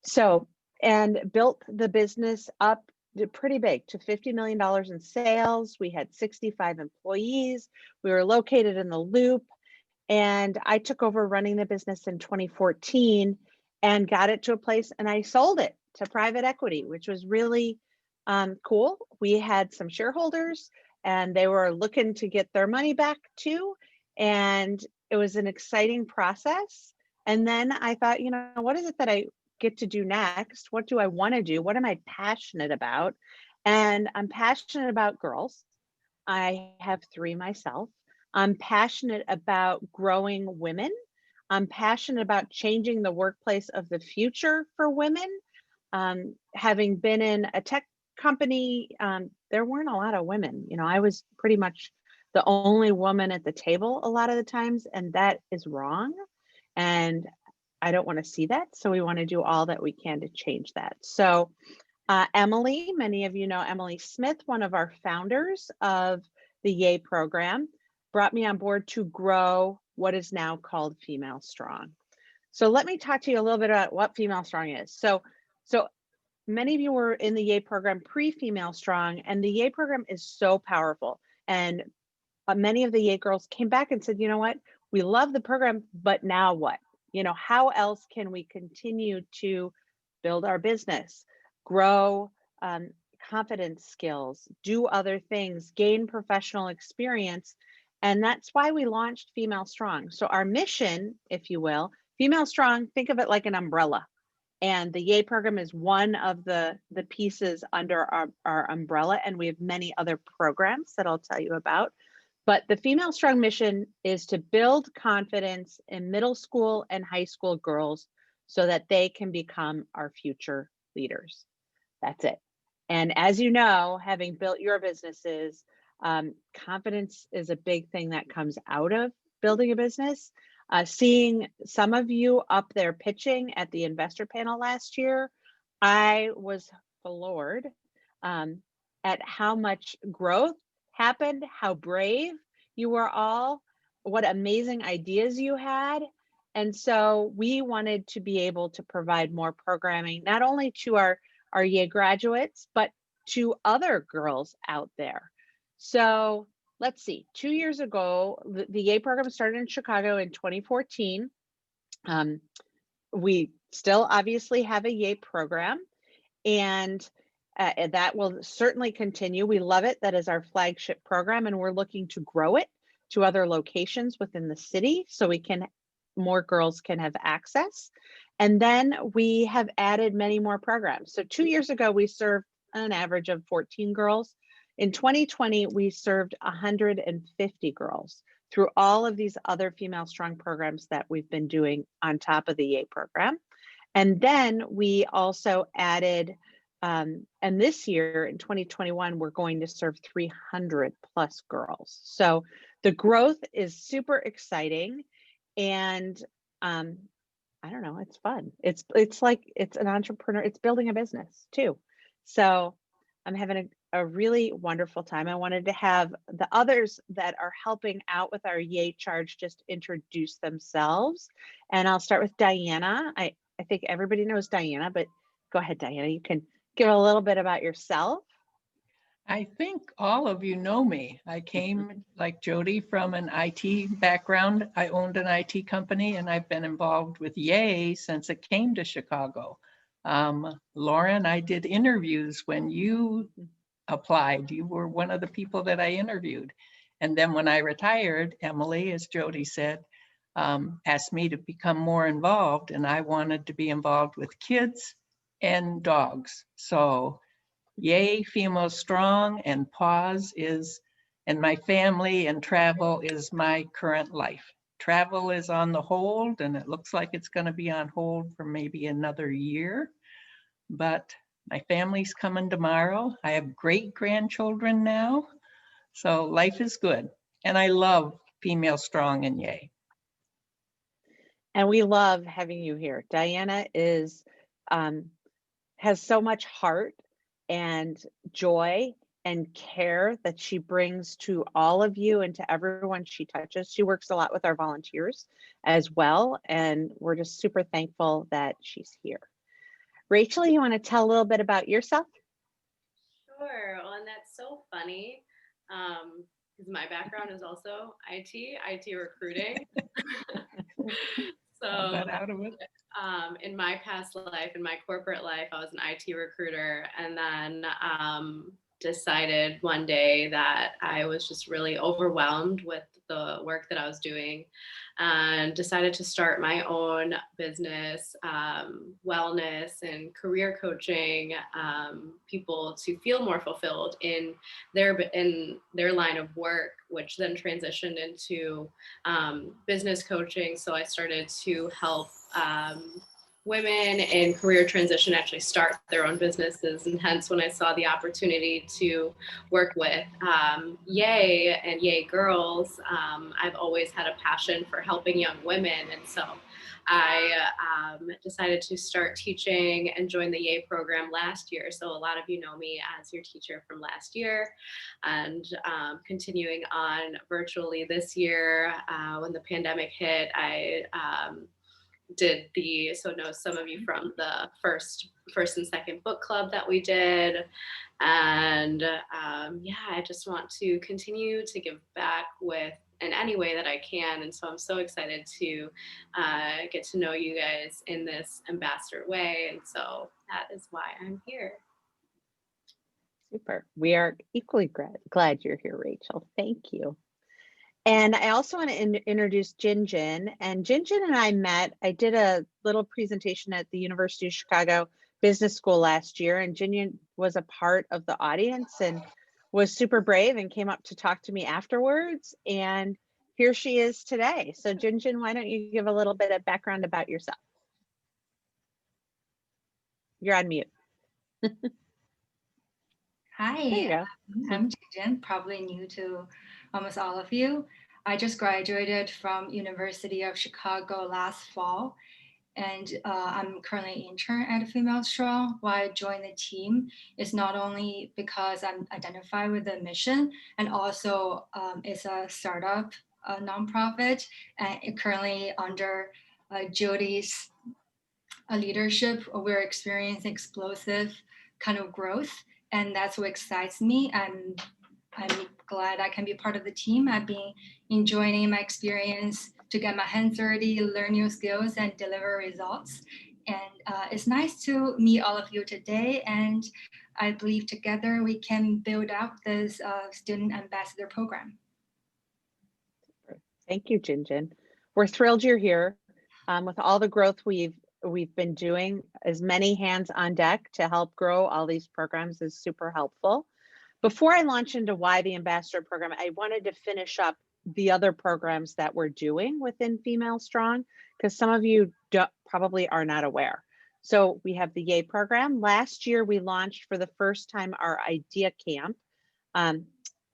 So, and built the business up pretty big to $50 million in sales. We had 65 employees. We were located in the Loop. And I took over running the business in 2014 and got it to a place, and I sold it to private equity, which was really cool. We had some shareholders and they were looking to get their money back too. And it was an exciting process. And then I thought, what is it that I get to do next? What do I want to do? What am I passionate about? And I'm passionate about girls. I have three myself. I'm passionate about growing women. I'm passionate about changing the workplace of the future for women. Having been in a tech company, there weren't a lot of women. I was pretty much the only woman at the table a lot of the times, and that is wrong. And I don't want to see that. So we want to do all that we can to change that. So Emily, many of you know Emily Smith, one of our founders of the YEA program, brought me on board to grow what is now called Female Strong. So let me talk to you a little bit about what Female Strong is. So many of you were in the YEA program pre-Female Strong, and the YEA program is so powerful. And many of the YEA girls came back and said, you know what, we love the program, but now what? How else can we continue to build our business, grow confidence skills, do other things, gain professional experience? And that's why we launched Female Strong. So our mission, if you will, Female Strong, think of it like an umbrella. And the YEA program is one of the pieces under our umbrella. And we have many other programs that I'll tell you about. But the Female Strong mission is to build confidence in middle school and high school girls so that they can become our future leaders. That's it. And as you know, having built your businesses, confidence is a big thing that comes out of building a business. Seeing some of you up there pitching at the investor panel last year, I was floored at how much growth happened, how brave you were all, what amazing ideas you had. And so we wanted to be able to provide more programming, not only to our YEA graduates, but to other girls out there. So let's see, 2 years ago, the YEA program started in Chicago in 2014. We still obviously have a YEA program, and that will certainly continue. We love it. That is our flagship program, and we're looking to grow it to other locations within the city so more girls can have access. And then we have added many more programs. So 2 years ago, we served an average of 14 girls. In 2020, we served 150 girls through all of these other Female Strong programs that we've been doing on top of the YEA program. And then we also added, and this year in 2021, we're going to serve 300 plus girls. So the growth is super exciting. And I don't know, it's fun. It's like, it's an entrepreneur, it's building a business too. So I'm having a really wonderful time. I wanted to have the others that are helping out with our YEA charge just introduce themselves. And I'll start with Diana. I think everybody knows Diana, but go ahead, Diana. You can give a little bit about yourself. I think all of you know me. I came, like Jody, from an IT background. I owned an IT company, and I've been involved with YEA since it came to Chicago. Lauren, I did interviews when you applied. You were one of the people that I interviewed. And then when I retired, Emily, as Jody said, asked me to become more involved, and I wanted to be involved with kids and dogs. So YEA Female Strong and Pause and my family and travel is my current life. Travel is on the hold, and it looks like it's going to be on hold for maybe another year. But my family's coming tomorrow. I have great grandchildren now. So life is good. And I love Female Strong and YEA. And we love having you here. Diana has so much heart and joy and care that she brings to all of you and to everyone she touches. She works a lot with our volunteers as well, and we're just super thankful that she's here. Rachel, you want to tell a little bit about yourself? Sure. Well, and that's so funny because my background is also IT recruiting. All So, that out of it. in my past life, in my corporate life, I was an IT recruiter, and then decided one day that I was just really overwhelmed with the work that I was doing, and decided to start my own business, wellness and career coaching people to feel more fulfilled in their line of work, which then transitioned into business coaching. So I started to help women in career transition actually start their own businesses. And hence, when I saw the opportunity to work with YEA and YEA girls, I've always had a passion for helping young women. And so I decided to start teaching and join the YEA program last year. So a lot of you know me as your teacher from last year, and continuing on virtually this year. When the pandemic hit, I know some of you from the first and second book club that we did. And I just want to continue to give back in any way that I can. And so I'm so excited to get to know you guys in this ambassador way. And so that is why I'm here. Super. We are equally glad you're here, Rachel. Thank you. And I also want to introduce Jinjin. And Jinjin and I met, I did a little presentation at the University of Chicago Business School last year, and Jinjin was a part of the audience and was super brave and came up to talk to me afterwards. And here she is today. So Jinjin, why don't you give a little bit of background about yourself? You're on mute. Hi, I'm Jinjin, probably new to almost all of you. I just graduated from University of Chicago last fall, and I'm currently intern at Female Strong. Why I joined the team is not only because I'm identified with the mission, and also it's a startup, nonprofit, and currently under Jody's leadership, we're experiencing explosive kind of growth, and that's what excites me. I'm glad I can be part of the team. I've been enjoying my experience to get my hands dirty, learn new skills, and deliver results. And it's nice to meet all of you today. And I believe together we can build out this student ambassador program. Thank you, Jinjin. We're thrilled you're here. With all the growth we've been doing, as many hands on deck to help grow all these programs is super helpful. Before I launch into why the ambassador program, I wanted to finish up the other programs that we're doing within Female Strong, because some of you probably are not aware. So we have the YEA program. Last year, we launched for the first time our Idea Camp,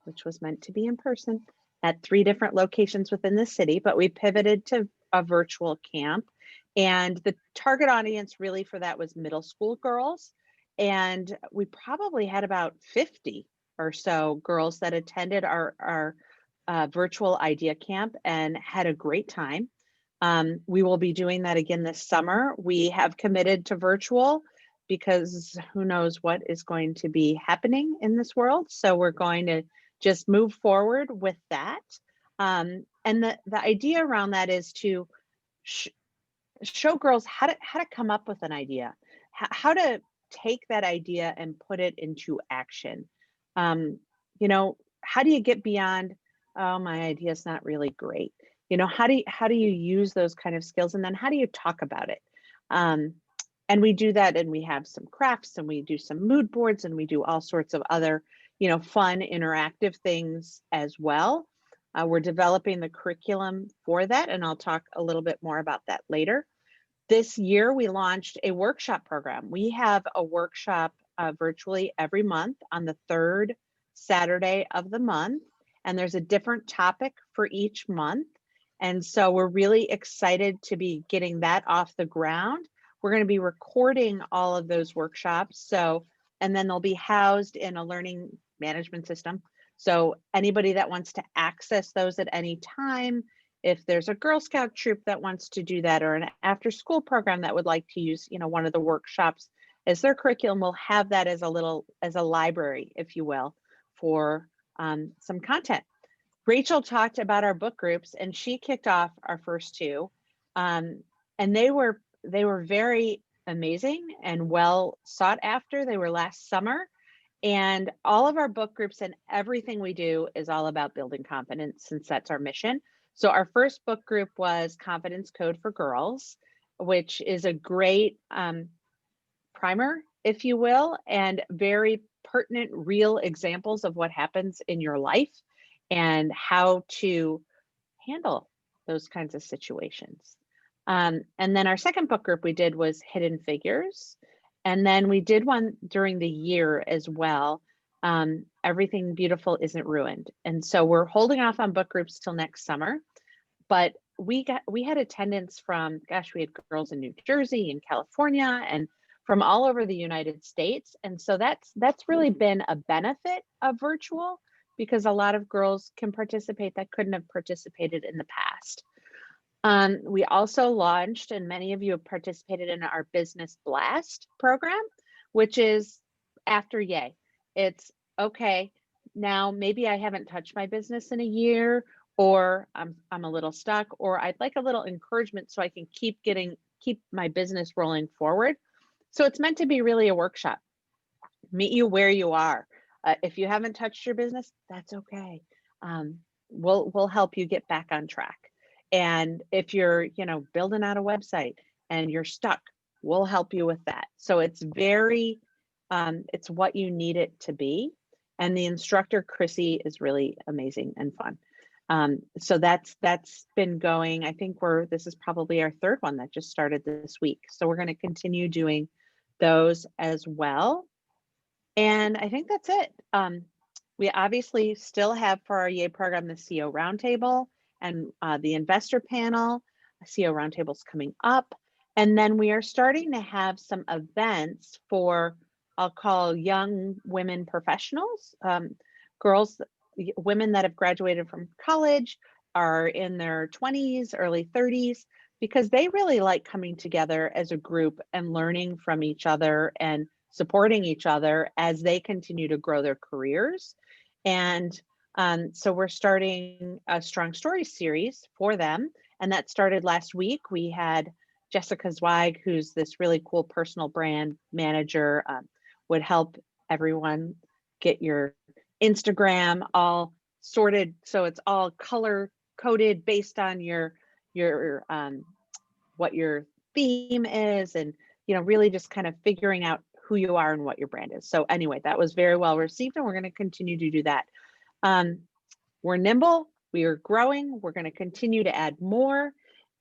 which was meant to be in person at 3 different locations within the city, but we pivoted to a virtual camp. And the target audience really for that was middle school girls. And we probably had about 50 or so girls that attended our virtual Idea Camp and had a great time. We will be doing that again this summer. We have committed to virtual because who knows what is going to be happening in this world. So we're going to just move forward with that. And the idea around that is to show girls how to come up with an idea, how to take that idea and put it into action. You know, how do you get beyond, oh, my idea is not really great? You know, how do you use those kind of skills, and then how do you talk about it? And we do that, and we have some crafts, and we do some mood boards, and we do all sorts of other, you know, fun interactive things as well. We're developing the curriculum for that, and I'll talk a little bit more about that later. This year, we launched a workshop program. We have a workshop virtually every month on the 3rd Saturday of the month, and there's a different topic for each month. And so we're really excited to be getting that off the ground. We're going to be recording all of those workshops. So, and then they'll be housed in a learning management system. So anybody that wants to access those at any time, if there's a Girl Scout troop that wants to do that, or an after school program that would like to use, you know, one of the workshops as their curriculum will have that as a library, if you will, for some content. Rachel talked about our book groups, and she kicked off our first two, and they were very amazing and well sought after. They were last summer, and all of our book groups and everything we do is all about building confidence, since that's our mission. So our first book group was Confidence Code for Girls, which is a great primer, if you will, and very pertinent, real examples of what happens in your life and how to handle those kinds of situations. And then our second book group we did was Hidden Figures. And then we did one during the year as well, Everything Beautiful Isn't Ruined. And so we're holding off on book groups till next summer, but we had attendance from, gosh, we had girls in New Jersey and California and from all over the United States. And so that's really been a benefit of virtual, because a lot of girls can participate that couldn't have participated in the past. We also launched, and many of you have participated in, our Business Blast program, which is after YEA. It's okay, now maybe I haven't touched my business in a year, or I'm a little stuck, or I'd like a little encouragement so I can keep my business rolling forward. So it's meant to be really a workshop. Meet you where you are. If you haven't touched your business, that's okay. We'll help you get back on track. And if you're, building out a website and you're stuck, we'll help you with that. So it's very, it's what you need it to be. And the instructor, Chrissy, is really amazing and fun. So that's been going. I think this is probably our third one that just started this week. So we're going to continue doing those as well. And I think that's it. We obviously still have for our YEA program the CEO Roundtable and the investor panel. CEO Roundtable is coming up. And then we are starting to have some events for, I'll call, young women professionals, women that have graduated from college, are in their 20s, early 30s, because they really like coming together as a group and learning from each other and supporting each other as they continue to grow their careers. And so we're starting a Strong Stories series for them. And that started last week. We had Jessica Zweig, who's this really cool personal brand manager, would help everyone get your Instagram all sorted, so it's all color coded based on your what your theme is, and really just kind of figuring out who you are and what your brand is. So anyway, that was very well received, and we're going to continue to do that. We're nimble, we are growing, we're going to continue to add more,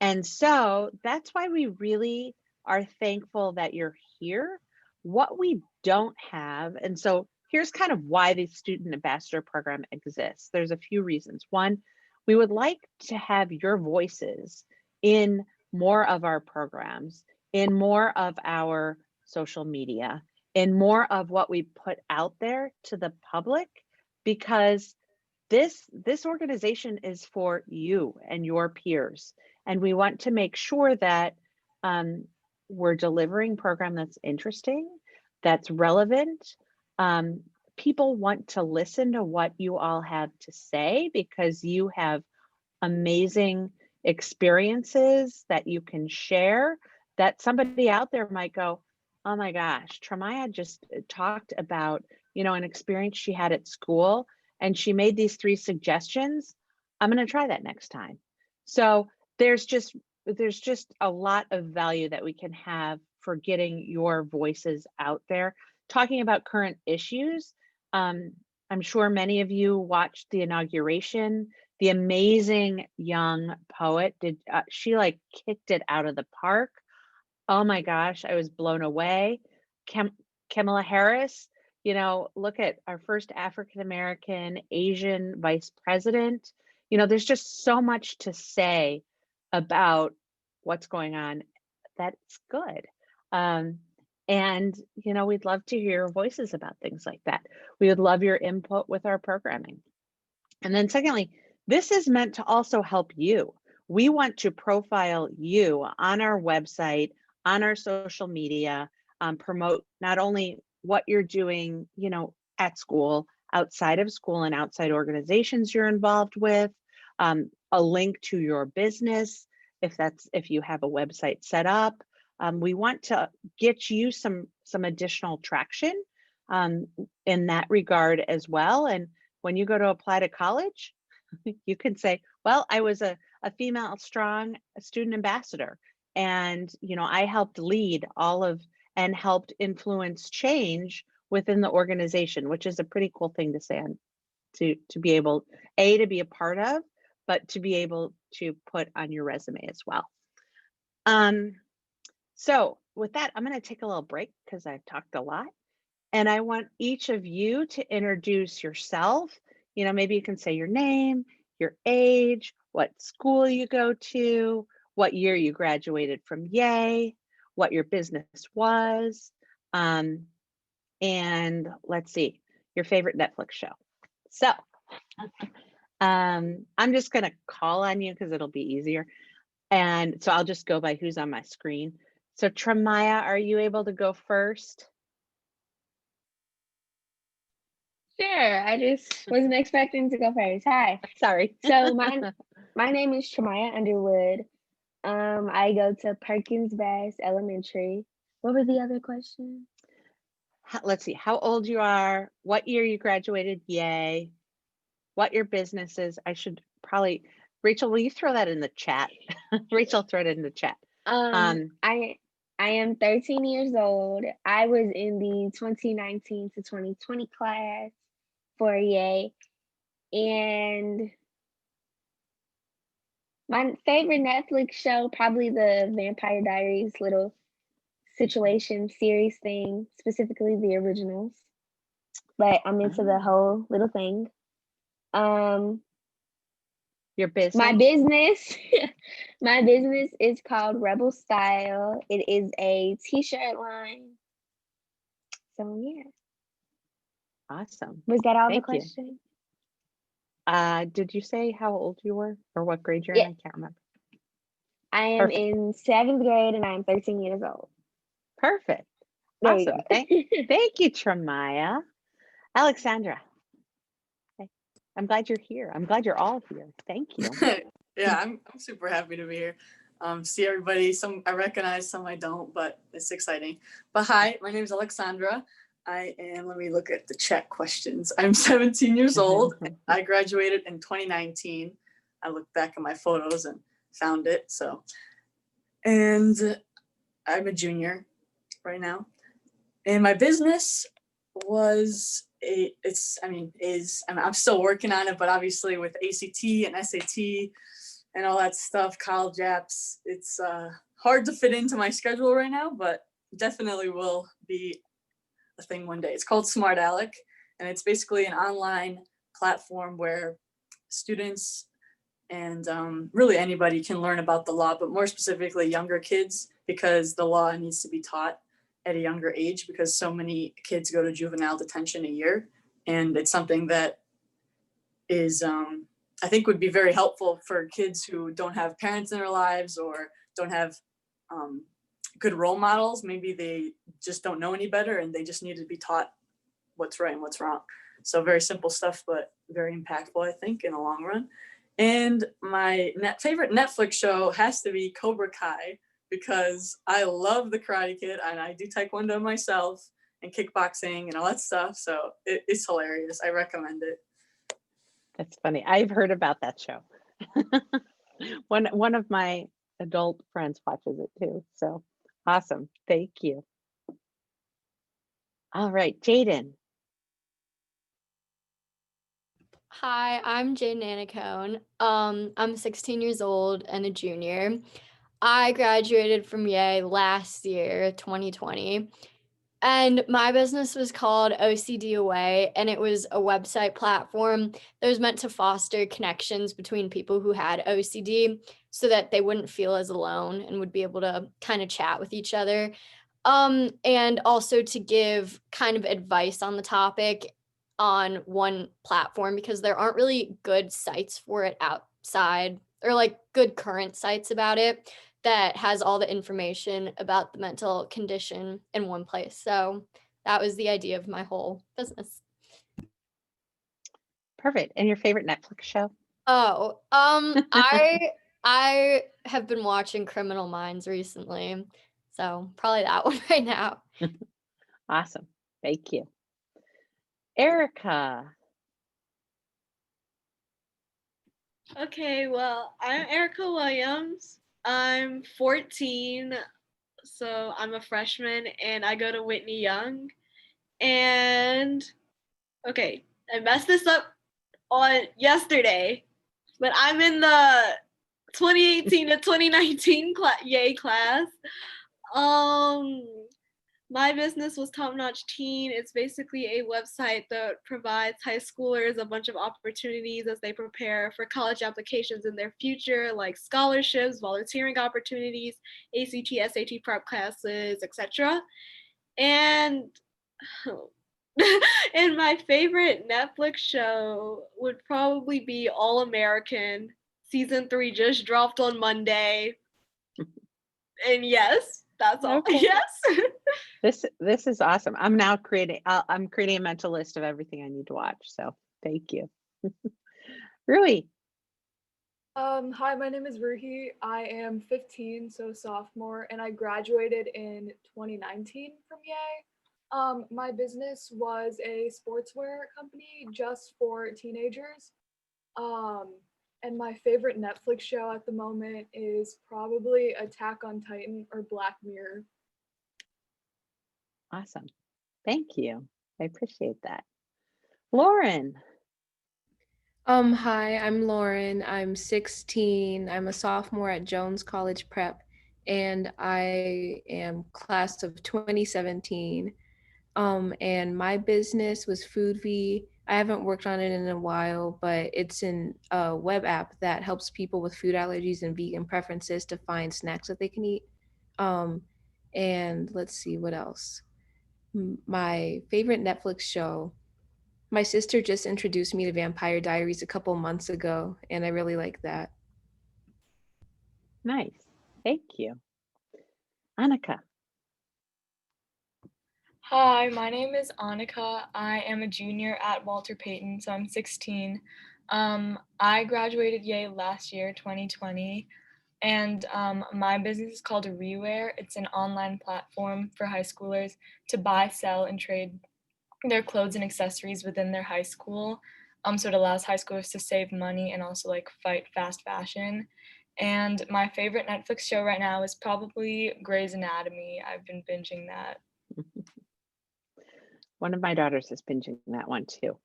and so that's why we really are thankful that you're here. What we don't have, and so here's kind of why the Student Ambassador Program exists. There's a few reasons. One, we would like to have your voices in more of our programs, in more of our social media, in more of what we put out there to the public, because this organization is for you and your peers. And we want to make sure that we're delivering a program that's interesting, that's relevant. People want to listen to what you all have to say, because you have amazing experiences that you can share, that somebody out there might go, oh my gosh, Tremaya just talked about, an experience she had at school, and she made these 3 suggestions. I'm going to try that next time. So there's just a lot of value that we can have for getting your voices out there, talking about current issues. I'm sure many of you watched the inauguration. The amazing young poet she kicked it out of the park. Oh my gosh, I was blown away. Kamala Harris, look at our first African-American Asian vice president. There's just so much to say about what's going on. That's good. And, we'd love to hear your voices about things like that. We would love your input with our programming. And then secondly, this is meant to also help you. We want to profile you on our website, on our social media, promote not only what you're doing, you know, at school, outside of school, and outside organizations you're involved with, a link to your business, if you have a website set up. We want to get you some additional traction in that regard as well. And when you go to apply to college, you can say, well, I was a female strong student ambassador, and you know, I helped lead all of and helped influence change within the organization, which is a pretty cool thing to say, on to be able to be a part of, but to be able to put on your resume as well. So with that, I'm going to take a little break because I've talked a lot, and I want each of you to introduce yourself. You know, maybe you can say your name, your age, what school you go to, what year you graduated from YEA, what your business was, and let's see, your favorite Netflix show. So I'm just going to call on you because it'll be easier. And so I'll just go by who's on my screen. So Tremaya, are you able to go first? Sure, I just wasn't expecting to go first. Hi. Sorry. So my name is Tremaya Underwood. I go to Perkins Bass Elementary. What were the other questions? Let's see, how old you are, what year you graduated YEA, what your business is. I should probably, Rachel, will you throw that in the chat? Rachel, throw it in the chat. I am 13 years old. I was in the 2019 to 2020 class for YEA, and my favorite Netflix show, probably the Vampire Diaries little situation series thing, specifically the originals. But I'm into the whole little thing. Your business? My business, my business is called Rebel Style. It is a t-shirt line. So yeah. Awesome. Was that all Thank the you. questions? Did you say how old you were or what grade you're Yeah. in? I can't remember. I am Perfect. in 7th grade and I'm 13 years old. Perfect. There you Awesome. go. Thank you, Tremaya. Alexandra, I'm glad you're here. I'm glad you're all here. Thank you. Yeah, I'm super happy to be here. See everybody. Some I recognize, some I don't, but it's exciting. But hi, my name is Alexandra. I am, let me look at the chat questions. I'm 17 years old. I graduated in 2019. I looked back at my photos and found it. So, and I'm a junior right now. And my business was I'm still working on it, but obviously with ACT and SAT and all that stuff, college apps, it's hard to fit into my schedule right now, but definitely will be a thing one day. It's called Smart Alec, and it's basically an online platform where students and really anybody can learn about the law, but more specifically younger kids, because the law needs to be taught at a younger age because so many kids go to juvenile detention a year. And it's something that is, I think would be very helpful for kids who don't have parents in their lives or don't have good role models. Maybe they just don't know any better and they just need to be taught what's right and what's wrong. So very simple stuff, but very impactful, I think, in the long run. And my favorite Netflix show has to be Cobra Kai, because I love the Karate Kid and I do Taekwondo myself and kickboxing and all that stuff. So it's hilarious. I recommend it. That's funny. I've heard about that show. One of my adult friends watches it too. So awesome. Thank you. All right, Jaden. Hi, I'm Jaden Anacone. I'm 16 years old and a junior. I graduated from YEA last year, 2020, and my business was called OCD Away, and it was a website platform that was meant to foster connections between people who had OCD so that they wouldn't feel as alone and would be able to kind of chat with each other. And also to give kind of advice on the topic on one platform, because there aren't really good sites for it outside, or like good current sites about it. that has all the information about the mental condition in one place. So that was the idea of my whole business. Perfect. And your favorite Netflix show? Oh, I have been watching Criminal Minds recently, so probably that one right now. Awesome. Thank you. Erica. Okay, well, I'm Erica Williams. I'm 14, so I'm a freshman and I go to Whitney Young. And okay, I messed this up on yesterday, but I'm in the 2018 to 2019 YEA class. My business was Top Notch Teen. It's basically a website that provides high schoolers a bunch of opportunities as they prepare for college applications in their future, like scholarships, volunteering opportunities, ACT, SAT prep classes, etc. And and my favorite Netflix show would probably be All American. Season 3 just dropped on Monday. And yes, that's all. Okay. Yes. This is awesome. I'm now creating a mental list of everything I need to watch. So thank you. Rui. Hi, my name is Ruhi. I am 15, so sophomore, and I graduated in 2019 from YEA. My business was a sportswear company just for teenagers. And my favorite Netflix show at the moment is probably Attack on Titan or Black Mirror. Awesome. Thank you. I appreciate that. Lauren. Hi, I'm Lauren. I'm 16. I'm a sophomore at Jones College Prep, and I am class of 2017. And my business was FoodV. I haven't worked on it in a while, but it's a web app that helps people with food allergies and vegan preferences to find snacks that they can eat. And let's see what else. My favorite Netflix show. My sister just introduced me to Vampire Diaries a couple months ago, and I really like that. Nice. Thank you. Annika. Hi, my name is Annika. I am a junior at Walter Payton, so I'm 16. I graduated YEA last year, 2020, and my business is called Reware. It's an online platform for high schoolers to buy, sell, and trade their clothes and accessories within their high school. So it allows high schoolers to save money and also like fight fast fashion. And my favorite Netflix show right now is probably Grey's Anatomy. I've been binging that. One of my daughters is binging that one too.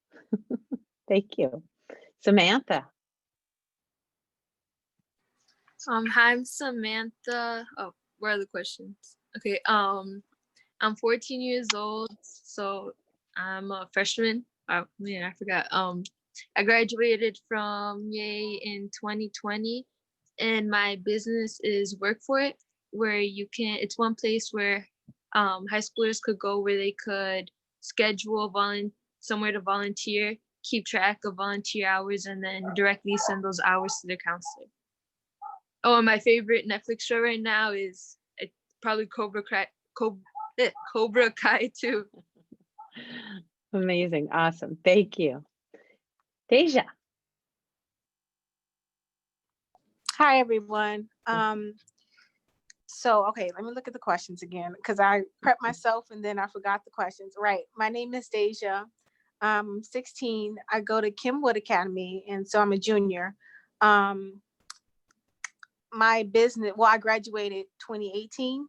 Thank you. Samantha. Hi, I'm Samantha. Oh, where are the questions? Okay, I'm 14 years old, so I'm a freshman. Oh man, I forgot. I graduated from YEA in 2020, and my business is Work For It, where it's one place where high schoolers could go where they could schedule somewhere to volunteer, keep track of volunteer hours, and then directly send those hours to their counselor. Oh, and my favorite Netflix show right now is probably Cobra Kai too. Amazing. Awesome. Thank you. Deja. Hi, everyone. Okay, let me look at the questions again because I prepped myself and then I forgot the questions. Right. My name is Deja. I'm 16. I go to Kenwood Academy, and so I'm a junior. My business, I graduated 2018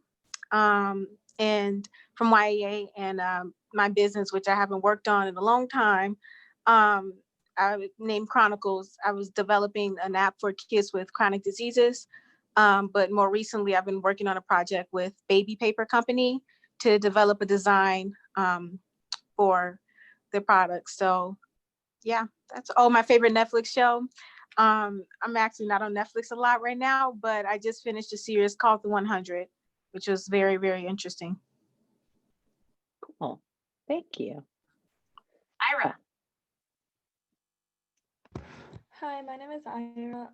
and from YEA, and my business, which I haven't worked on in a long time, named Chronicles. I was developing an app for kids with chronic diseases. But more recently, I've been working on a project with Baby Paper Company to develop a design for the product. So yeah, that's my favorite Netflix show. I'm actually not on Netflix a lot right now, but I just finished a series called The 100, which was very, very interesting. Cool. Thank you. Ira. Hi, my name is Ira.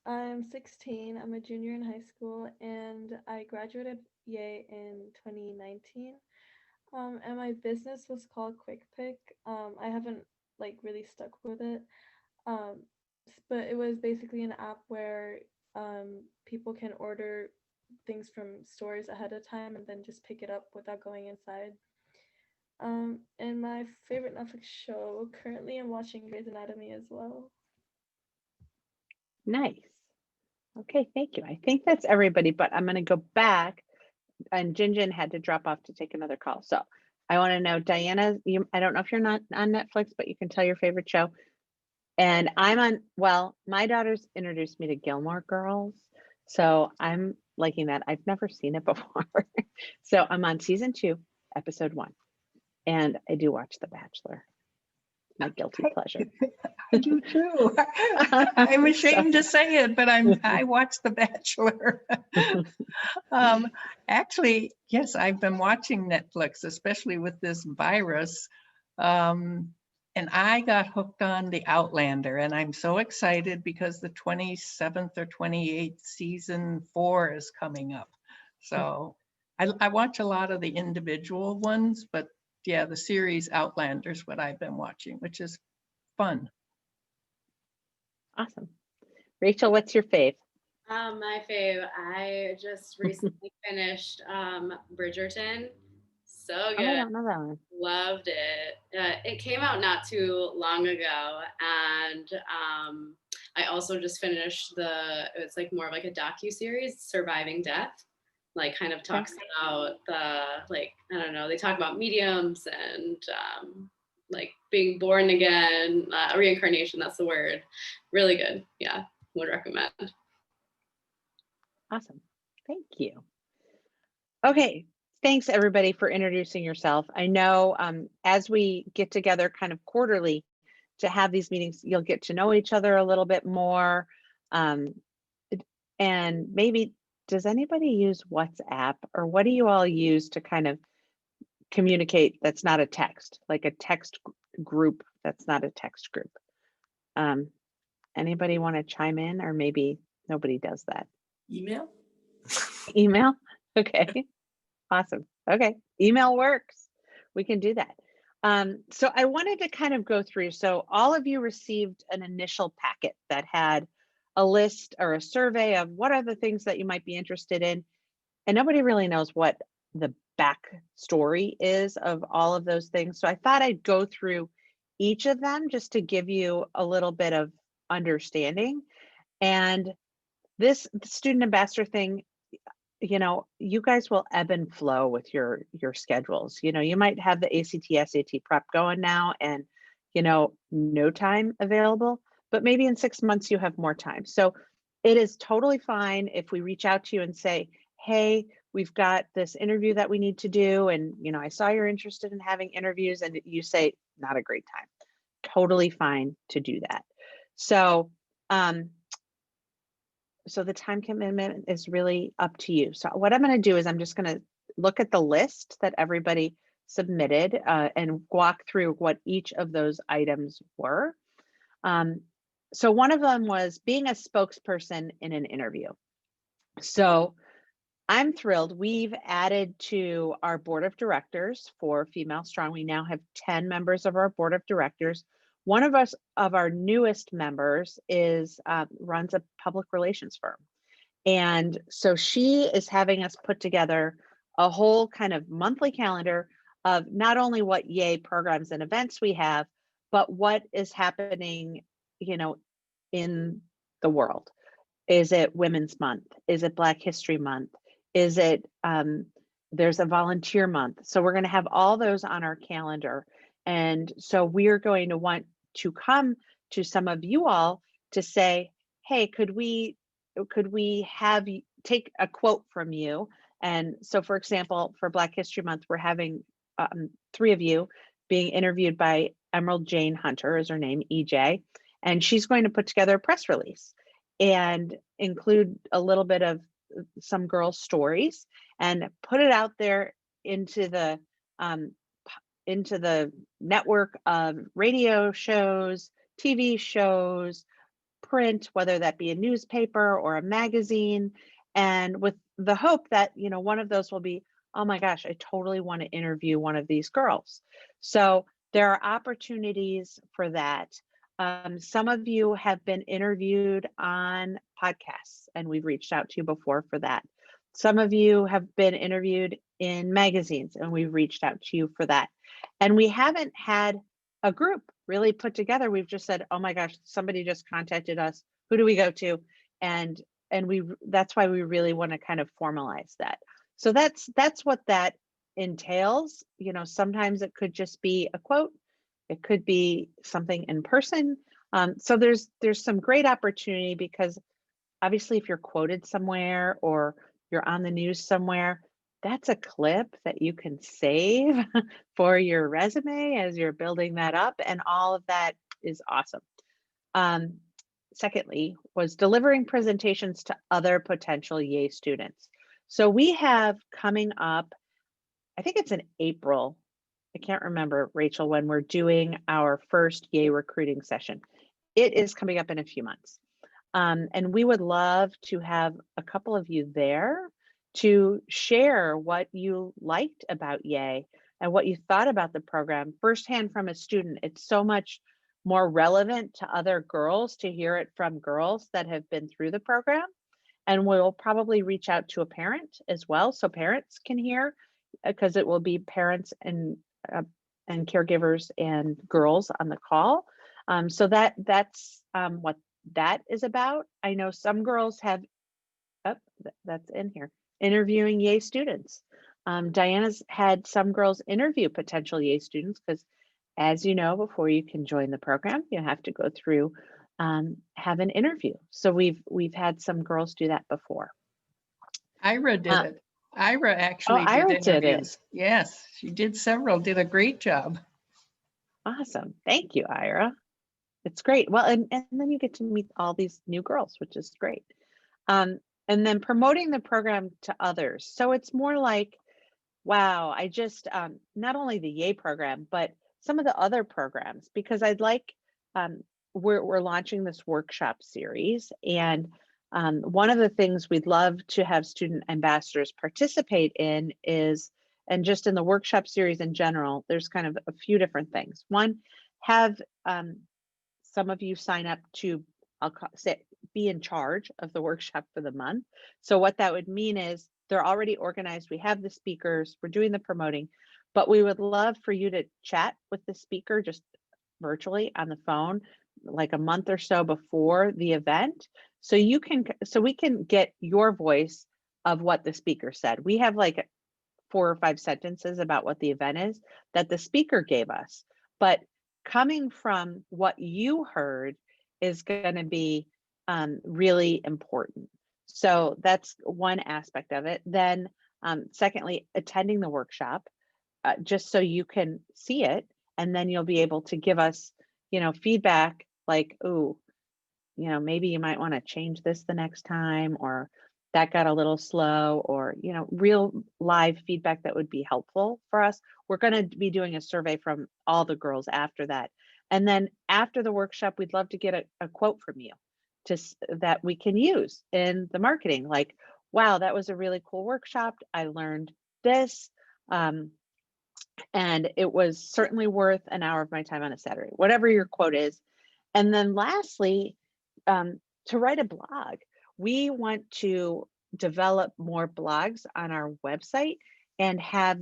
I'm 16. I'm a junior in high school, and I graduated YEA in 2019. And my business was called Quick Pick. I haven't like really stuck with it, but it was basically an app where people can order things from stores ahead of time and then just pick it up without going inside. And my favorite Netflix show, currently I'm watching Grey's Anatomy as well. Nice. Okay, thank you. I think that's everybody, but I'm going to go back, and Jinjin had to drop off to take another call. So I want to know, Diana, I don't know if you're not on Netflix, but you can tell your favorite show. And I'm on, well, my daughter's introduced me to Gilmore Girls. So I'm liking that. I've never seen it before. So I'm on season 2, episode 1. And I do watch The Bachelor. My guilty pleasure. I do too. I'm ashamed to say it, but I watch The Bachelor. Actually, yes, I've been watching Netflix, especially with this virus. And I got hooked on The Outlander, and I'm so excited because the 27th or 28th season 4 is coming up. So I watch a lot of the individual ones, but yeah, the series Outlander is what I've been watching, which is fun. Awesome. Rachel, what's your fave? My fave, I just recently finished Bridgerton. So good. Oh, I don't know that one. Loved it. It came out not too long ago, and I also just finished it's like more of like a docu-series, Surviving Death. Like kind of talks about I don't know, they talk about mediums and like being born again, reincarnation, that's the word. Really good. Yeah, would recommend. Awesome. Thank you. Okay. Thanks everybody for introducing yourself. I know as we get together kind of quarterly to have these meetings, you'll get to know each other a little bit more. And maybe, does anybody use WhatsApp, or what do you all use to kind of communicate that's not a text, like a text group that's not a text group? Anybody want to chime in, or maybe nobody does that? Email? Email? Okay. Awesome. Okay. Email works. We can do that. So I wanted to kind of go through. So all of you received an initial packet that had a list or a survey of what are the things that you might be interested in. And nobody really knows what the back story is of all of those things. So I thought I'd go through each of them just to give you a little bit of understanding. And this student ambassador thing, you guys will ebb and flow with your schedules. You might have the ACT, SAT prep going now and, no time available, but maybe in 6 months you have more time. So it is totally fine if we reach out to you and say, hey, we've got this interview that we need to do. And, I saw you're interested in having interviews, and you say, not a great time. Totally fine to do that. So, so the time commitment is really up to you. So what I'm going to do is I'm just going to look at the list that everybody submitted and walk through what each of those items were. So one of them was being a spokesperson in an interview. So I'm thrilled. We've added to our board of directors for Female Strong. We now have 10 members of our board of directors. One of our newest members runs a public relations firm. And so she is having us put together a whole kind of monthly calendar of not only what YEA programs and events we have, but what is happening, in the world. Is it Women's Month? Is it Black History Month? Is it, there's a volunteer month. So we're going to have all those on our calendar. And so we're going to want to come to some of you all to say, hey, could we have you take a quote from you? And so, for example, for Black History Month, we're having 3 of you being interviewed by Emerald Jane Hunter, is her name, EJ, and she's going to put together a press release and include a little bit of some girls' stories and put it out there into the network of radio shows, TV shows, print, whether that be a newspaper or a magazine, and with the hope that, one of those will be, oh my gosh, I totally want to interview one of these girls. So there are opportunities for that. Some of you have been interviewed on podcasts, and we've reached out to you before for that. Some of you have been interviewed in magazines, and we've reached out to you for that. And we haven't had a group really put together. We've just said, oh my gosh, somebody just contacted us. Who do we go to? And that's why we really want to kind of formalize that. So that's what that entails. Sometimes it could just be a quote. It could be something in person. So there's some great opportunity, because obviously if you're quoted somewhere or you're on the news somewhere, that's a clip that you can save for your resume as you're building that up, and all of that is awesome. Secondly, was delivering presentations to other potential YEA students. So we have coming up, I think it's in April, I can't remember, Rachel, when we're doing our first YEA recruiting session. It is coming up in a few months. And we would love to have a couple of you there to share what you liked about YEA and what you thought about the program firsthand from a student. It's so much more relevant to other girls to hear it from girls that have been through the program. And we'll probably reach out to a parent as well, so parents can hear, because it will be parents and caregivers and girls on the call. So that's what that is about. I know some girls have, that's in here, interviewing YEA students. Diana's had some girls interview potential YEA students, because as you know, before you can join the program, you have to go through, have an interview. So we've had some girls do that before. Ira did it. Ira actually Ira did interviews. Yes, she did several, did a great job. Awesome. Thank you, Ira. It's great. Well, and then you get to meet all these new girls, which is great. And then promoting the program to others. So it's more like, wow, I just, not only the YEA program, but some of the other programs, because I'd like, we're launching this workshop series. And one of the things we'd love to have student ambassadors participate in is, and just in the workshop series in general, there's kind of a few different things. One, have some of you sign up to, be in charge of the workshop for the month. So what that would mean is they're already organized. We have the speakers, we're doing the promoting, but we would love for you to chat with the speaker just virtually on the phone, like a month or so before the event. So we can get your voice of what the speaker said. We have like 4 or 5 sentences about what the event is that the speaker gave us, but coming from what you heard is going to be really important. So that's one aspect of it. Then secondly, attending the workshop, just so you can see it, and then you'll be able to give us, feedback like, oh, maybe you might want to change this the next time, or that got a little slow, or, real live feedback that would be helpful for us. We're going to be doing a survey from all the girls after that. And then after the workshop, we'd love to get a quote from you that we can use in the marketing. Like, wow, that was a really cool workshop. I learned this. And it was certainly worth an hour of my time on a Saturday, whatever your quote is. And then lastly, to write a blog. We want to develop more blogs on our website and have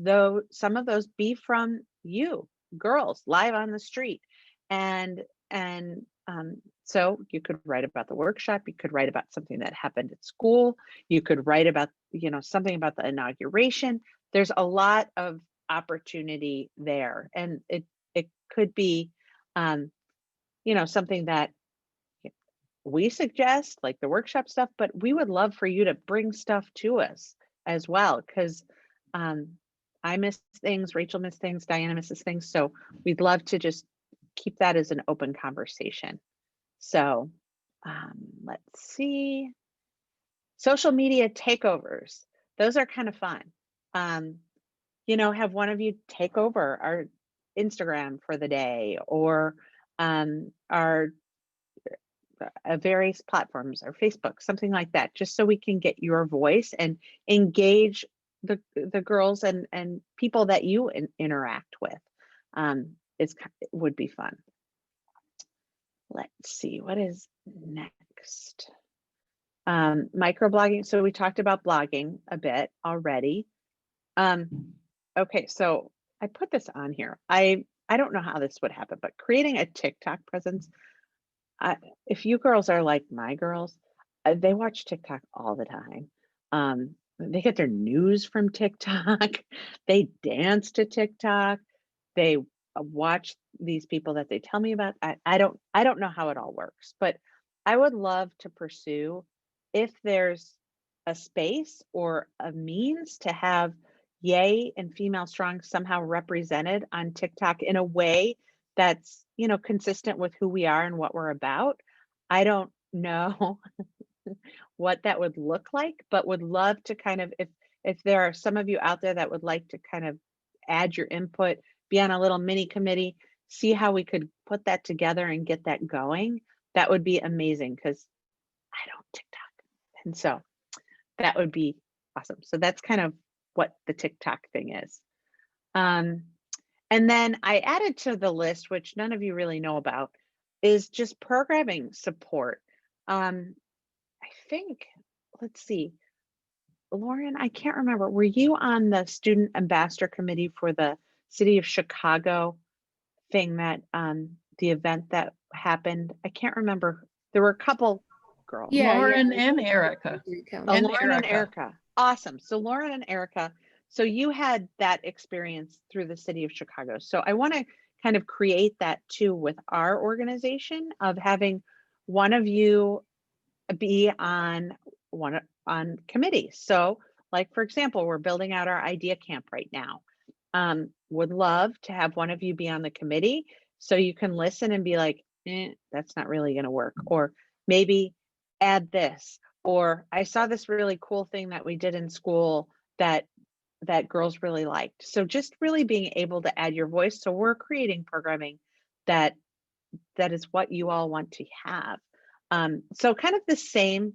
some of those be from you, girls, live on the street. And so you could write about the workshop, you could write about something that happened at school, you could write about, something about the inauguration. There's a lot of opportunity there. And it could be, something that we suggest, like the workshop stuff, but we would love for you to bring stuff to us as well, because I miss things, Rachel missed things, Diana misses things. So we'd love to just keep that as an open conversation. So let's see. Social media takeovers. Those are kind of fun. Have one of you take over our Instagram for the day, or our various platforms or Facebook, something like that, just so we can get your voice and engage the girls and people that you interact with. It would be fun. Let's see, what is next? Microblogging. So we talked about blogging a bit already. Okay, so I put this on here. I don't know how this would happen, but creating a TikTok presence. If you girls are like my girls, they watch TikTok all the time. They get their news from TikTok. They dance to TikTok. They watch these people that they tell me about. I don't know how it all works, but I would love to pursue if there's a space or a means to have Yay and Female Strong somehow represented on TikTok in a way that's, consistent with who we are and what we're about. I don't know what that would look like, but would love to kind of, if there are some of you out there that would like to kind of add your input, be on a little mini committee, see how we could put that together and get that going, that would be amazing, because I don't TikTok. And so that would be awesome. So that's kind of what the TikTok thing is. And then I added to the list, which none of you really know about, is just programming support. I think, let's see, Lauren, I can't remember. Were you on the student ambassador committee for the city of Chicago thing that the event that happened? I can't remember. There were a couple girls. Lauren and Erica. Lauren and Erica. Awesome. So Lauren and Erica. So you had that experience through the city of Chicago. So I want to kind of create that too with our organization, of having one of you be on committees. So like, for example, we're building out our idea camp right now. Would love to have one of you be on the committee so you can listen and be like, that's not really going to work. Or maybe add this. Or I saw this really cool thing that we did in school that girls really liked. So just really being able to add your voice. So we're creating programming that is what you all want to have. So kind of the same,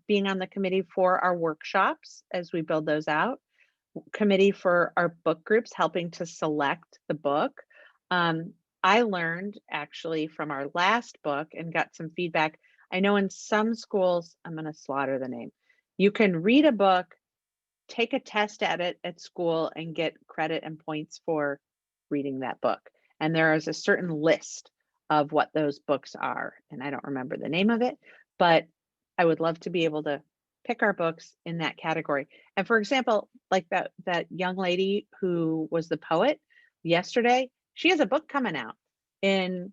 being on the committee for our workshops as we build those out, committee for our book groups, helping to select the book. I learned actually from our last book and got some feedback. I know in some schools, I'm going to slaughter the name, you can read a book, take a test at it at school, and get credit and points for reading that book. And there is a certain list of what those books are. And I don't remember the name of it, but I would love to be able to pick our books in that category. And for example, like that young lady who was the poet yesterday, she has a book coming out in,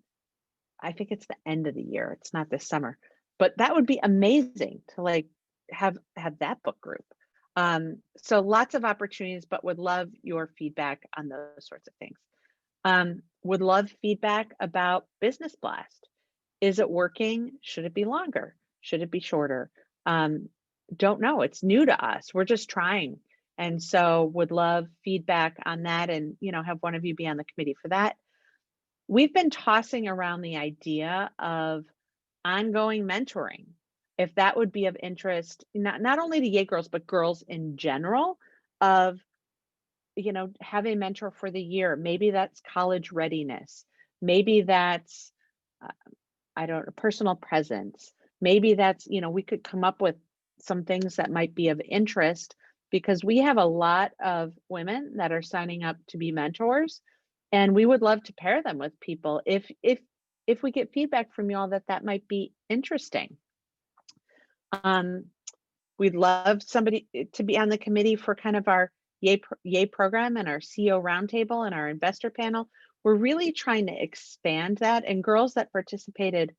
I think it's the end of the year. It's not this summer, but that would be amazing to like have that book group. So lots of opportunities, but would love your feedback on those sorts of things. Would love feedback about Business Blast. Is it working? Should it be longer? Should it be shorter? Don't know. It's new to us. We're just trying. And so would love feedback on that, and have one of you be on the committee for that. We've been tossing around the idea of ongoing mentoring, if that would be of interest, not only to YEA girls, but girls in general, of, have a mentor for the year. Maybe that's college readiness. Maybe that's, personal presence. Maybe that's, we could come up with some things that might be of interest, because we have a lot of women that are signing up to be mentors, and we would love to pair them with people if we get feedback from y'all that might be interesting. We'd love somebody to be on the committee for kind of our YEA program and our CEO roundtable and our investor panel. We're really trying to expand that, and girls that participated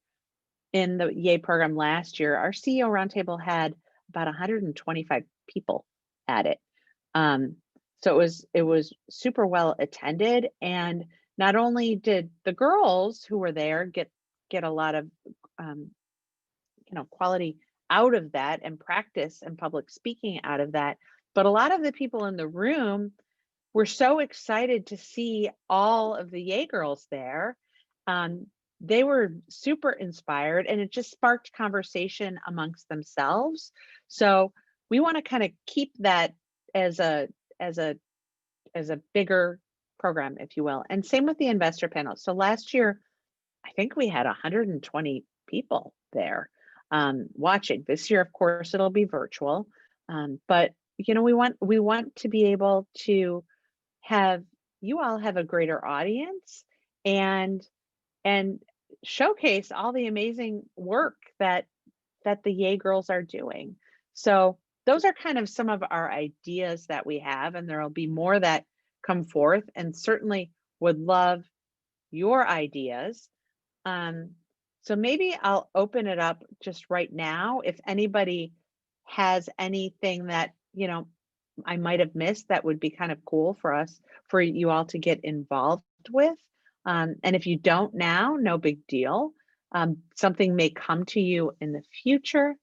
in the YEA program last year, our CEO roundtable had about 125 people at it. So it was super well attended, and not only did the girls who were there get a lot of quality out of that and practice and public speaking out of that, but a lot of the people in the room were so excited to see all of the YEA girls there. they were super inspired, and it just sparked conversation amongst themselves. So we want to kind of keep that as a as a as a bigger program, if you will. And same with the investor panel. So last year, I think we had 120 people there watching. This year, of course, it'll be virtual. But you know, we want to be able to have you all have a greater audience and and showcase all the amazing work that the YEA girls are doing. So those are kind of some of our ideas that we have, and there'll be more that come forth, and certainly would love your ideas. So maybe I'll open it up just right now. If anybody has anything that, you know, I might have missed that would be kind of cool for us, for you all to get involved with. And if you don't now, no big deal. Something may come to you in the future.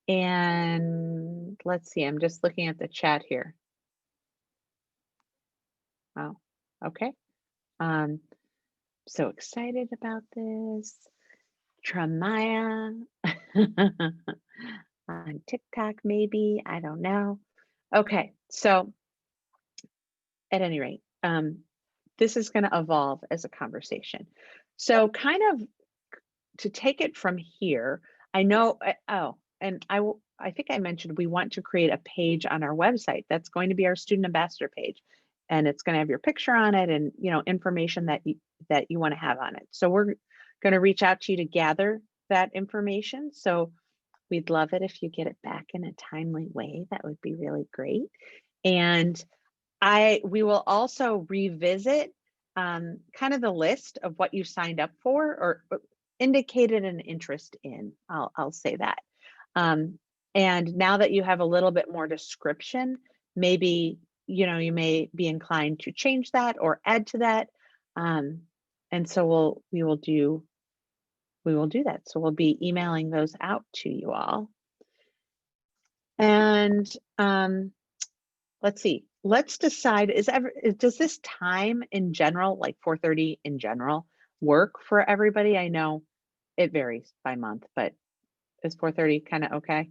And let's see, I'm just looking at the chat here. Oh, okay. So excited about this. Tramaya on TikTok, maybe, I don't know. Okay, so at any rate, this is going to evolve as a conversation. So kind of to take it from here, I know, oh, and I think I mentioned we want to create a page on our website. That's going to be our student ambassador page. And it's going to have your picture on it and, you know, information that you want to have on it. So we're going to reach out to you to gather that information. So we'd love it if you get it back in a timely way. That would be really great. And we will also revisit kind of the list of what you signed up for or indicated an interest in. I'll say that. And now that you have a little bit more description, maybe, you know, you may be inclined to change that or add to that. And so we will do that. So we'll be emailing those out to you all. And let's see, let's decide, does this time in general, like 4:30 in general, work for everybody? I know it varies by month, but is 4:30 kind of okay?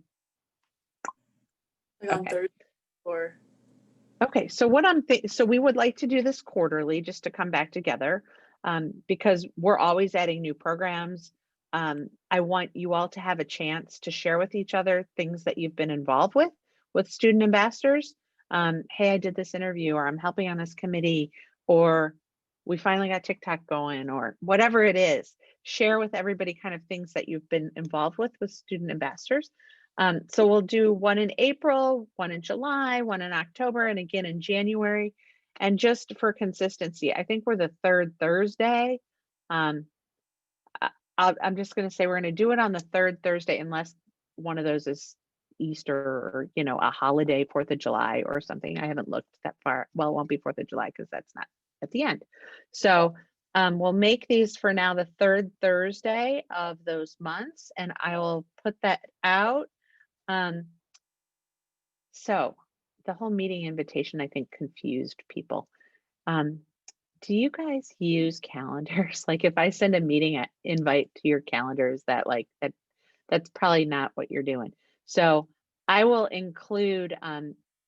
Like on Thursday or okay, so what so we would like to do this quarterly just to come back together because we're always adding new programs. I want you all to have a chance to share with each other things that you've been involved with student ambassadors. Hey, I did this interview, or I'm helping on this committee, or we finally got TikTok going, or whatever it is. Share with everybody kind of things that you've been involved with student ambassadors. So we'll do one in April, one in July, one in October, and again in January. And just for consistency, I think we're the third Thursday. I'm just going to say we're going to do it on the third Thursday unless one of those is Easter or, you know, a holiday, 4th of July or something. I haven't looked that far. Well, it won't be 4th of July because that's not at the end. So we'll make these for now the third Thursday of those months, and I will put that out. So the whole meeting invitation, I think, confused people. Do you guys use calendars? Like if I send a meeting invite to your calendars, that's probably not what you're doing. So I will include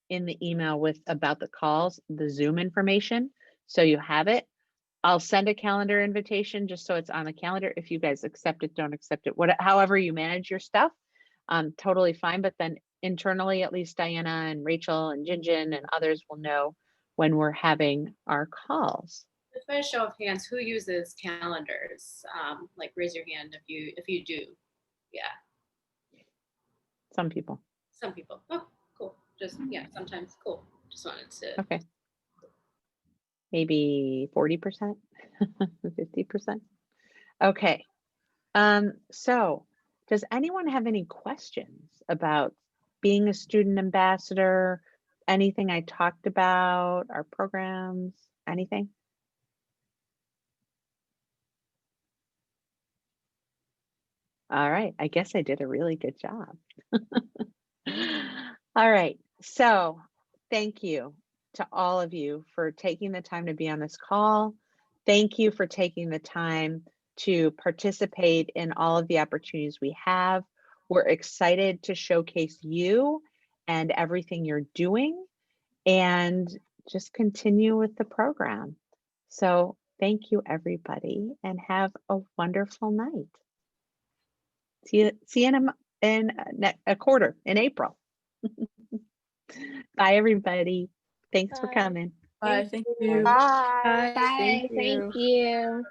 in the email about the calls, the Zoom information. So you have it. I'll send a calendar invitation just so it's on the calendar. If you guys accept it, don't accept it, however you manage your stuff, totally fine. But then internally, at least Diana and Rachel and Jinjin and others will know when we're having our calls. Just by a show of hands, who uses calendars? Like raise your hand if you do. Yeah. Some people. Some people. Oh, cool. Just yeah, sometimes cool. Just wanted to. Okay. Maybe 40%, 50%. Okay. So does anyone have any questions about being a student ambassador, anything I talked about, our programs, anything? All right, I guess I did a really good job. All right, so thank you to all of you for taking the time to be on this call. Thank you for taking the time to participate in all of the opportunities we have. We're excited to showcase you and everything you're doing, and just continue with the program. So thank you, everybody, and have a wonderful night. See you in a quarter in April. Bye, everybody. Thanks for Bye. coming. Bye. Thank you. Bye. Bye. Bye. Thank you. Thank you.